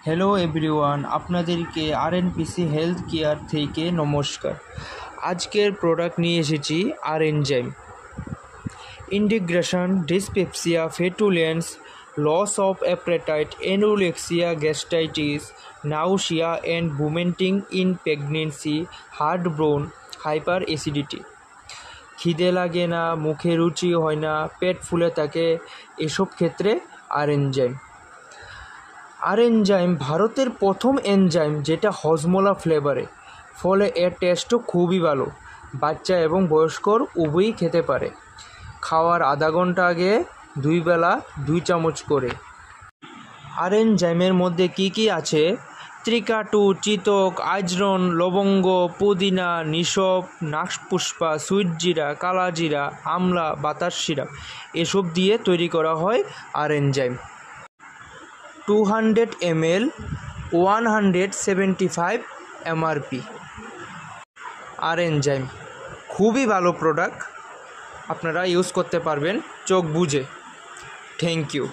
Hello everyone, আপনাদেরকে আরএনপিসি health care থেকে নমস্কার। আজকের প্রোডাক্ট নিয়ে এসেছি আরএনজাইম। Indigestion, dyspepsia, flatulence, loss of appetite, anorexia, gastritis, nausea and vomiting in pregnancy, heartburn, hyper acidity, খিদে লাগে না, মুখে রুচি হয় না, পেট ফুলে থাকে, এসব ক্ষেত্রে আরএনজাইম। আরএনজাইম ভারতের প্রথম এনজাইম যেটা হজমোলা ফ্লেভারে, ফলে এর টেস্টও খুবই ভালো। বাচ্চা এবং বয়স্কর উভয়ই খেতে পারে। খাওয়ার আধা ঘন্টা আগে 2 বেলা 2 চামচ করে। আরএনজাইমের মধ্যে কি আছে? ত্রিকাটু, চিতক, আজরন, লবঙ্গ, পুদিনা, নিশব, নাকপুষ্পা, সুইট জিরা, কালা জিরা, আমলা, বাতাস সিরাপ এসব দিয়ে তৈরি করা হয় আরএনজাইম। 200 ml 175 MRP। আরএনজাইম খুবই ভালো প্রোডাক্ট, আপনারা ইউজ করতে পারবেন চোখ বুঝে। Thank you.